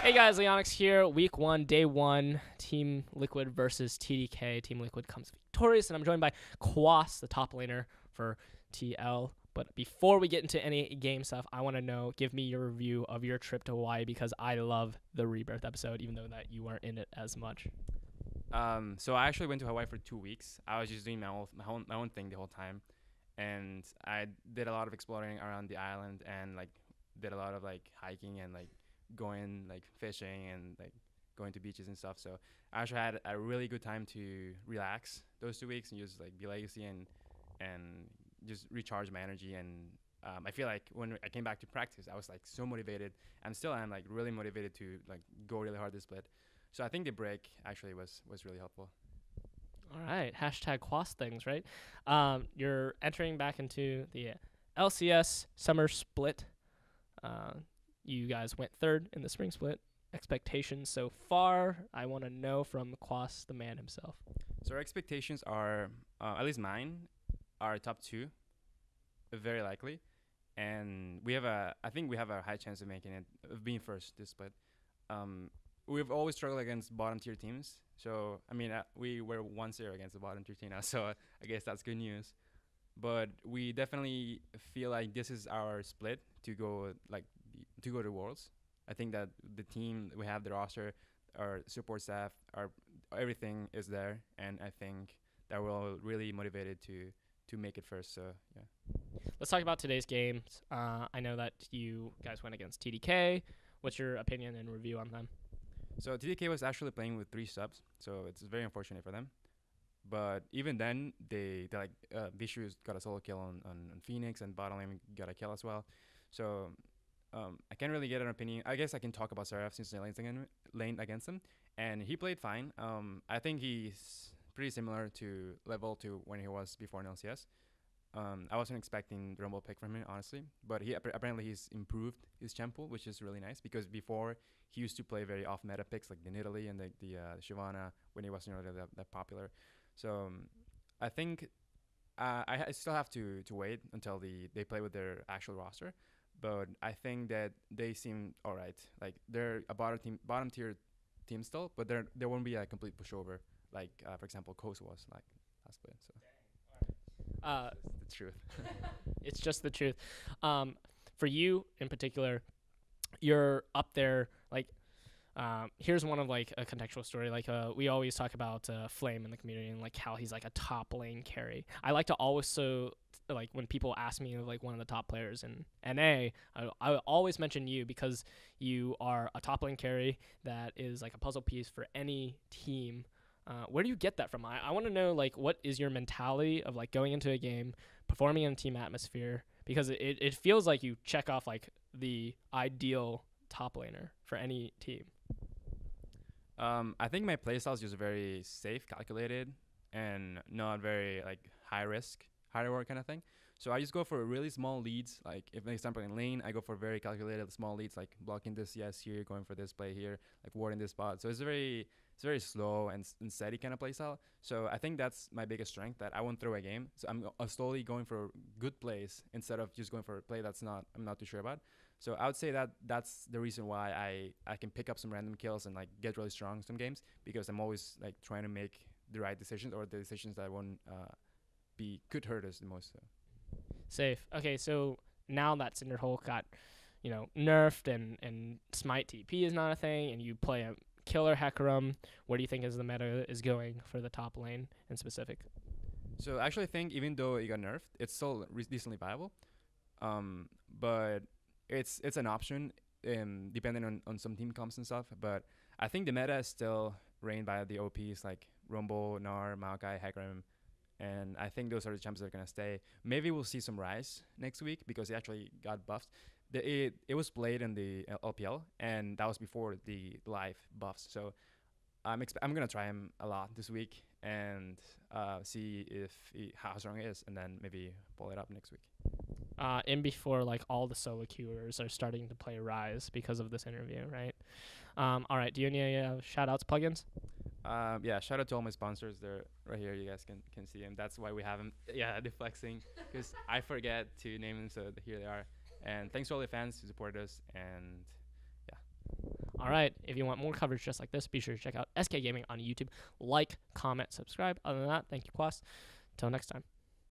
Hey guys, Leonix here. Week 1, day 1, Team Liquid versus TDK. Team Liquid comes victorious, and I'm joined by Quas, the top laner for TL. But before we get into any game stuff, I want to know, give me your review of your trip to Hawaii, because I love the Rebirth episode, even though that you weren't in it as much. So I actually went to Hawaii for 2 weeks. I was just doing my own thing the whole time, and I did a lot of exploring around the island and did a lot of hiking and going fishing and going to beaches and stuff. So I actually had a really good time to relax those 2 weeks and just be legacy and just recharge my energy. And I feel like when I came back to practice, I was so motivated. I'm really motivated to go really hard this split. So I think the break actually was really helpful. All right, hashtag Quas things, right? You're entering back into the LCS summer split. You guys went third in the spring split. Expectations so far, I want to know from Quas, the man himself. So our expectations are, at least mine, are top two, very likely, and I think we have a high chance of making it, of being first this split. We've always struggled against bottom tier teams, so I mean we were 1-0 against the bottom tier team now, so I guess that's good news. But we definitely feel like this is our split to go to Worlds. I think that the team we have, the roster, our support staff, our everything is there, and I think that we're all really motivated to make it first. So yeah. Let's talk about today's games. I know that you guys went against TDK. What's your opinion and review on them? So TDK was actually playing with 3 subs, so it's very unfortunate for them. But even then, Vishu got a solo kill on Phoenix, and bottom lane got a kill as well. So I can't really get an opinion. I guess I can talk about Seraph since I lane against him, and he played fine. I think he's pretty similar to level to when he was before in LCS. I wasn't expecting the Rumble pick from him, honestly, but apparently he's improved his champ pool, which is really nice, because before he used to play very off meta picks like the Nidalee and the Shyvana when he wasn't really that popular. So I think I still have to wait until they play with their actual roster, but I think that they seem all right. Like they're a bottom tier team still, but they won't be a complete pushover for example Quas was last play. So it's the truth. It's just the truth. For you in particular, you're up there. Here's one of a contextual story. We always talk about Flame in the community and how he's a top lane carry. I like to also when people ask me one of the top players in NA, I always mention you, because you are a top lane carry that is a puzzle piece for any team. Where do you get that from? I want to know what is your mentality of going into a game, performing in a team atmosphere, because it feels like you check off the ideal top laner for any team. I think my playstyle is just very safe, calculated, and not very high risk, high reward kind of thing. So I just go for really small leads. If for example in lane, I go for very calculated small leads, blocking this CS here, going for this play here, warding this spot. So it's very slow and steady kind of playstyle. So I think that's my biggest strength, that I won't throw a game. So I'm slowly going for good plays instead of just going for a play I'm not too sure about. So I would say that that's the reason why I can pick up some random kills and get really strong some games, because I'm always trying to make the right decisions, or the decisions that won't could hurt us the most. So. Safe. Okay, so now that Cinderhulk got nerfed and Smite TP is not a thing, and you play a killer Hecarim, where do you think the meta is going for the top lane in specific? So I actually think even though it got nerfed, it's still decently viable. But it's an option, depending on some team comps and stuff. But I think the meta is still reigned by the OPs like Rumble, Gnar, Maokai, Hecarim, and I think those are the champs that are gonna stay. Maybe we'll see some Rise next week, because he actually got buffed. It was played in the LPL, and that was before the live buffs. So I'm gonna try him a lot this week and see how strong he is, and then maybe pull it up next week. In before all the solo queuers are starting to play Rise because of this interview, right? All right, do you have any shout outs, plugins? Yeah, shout out to all my sponsors. They're right here. You guys can see them. That's why we have them. Yeah, deflexing, because I forget to name them, so here they are. And thanks to all the fans who supported us. And yeah. All right. If you want more coverage just like this, be sure to check out SK Gaming on YouTube. Like, comment, subscribe. Other than that, thank you, Quas. Till next time.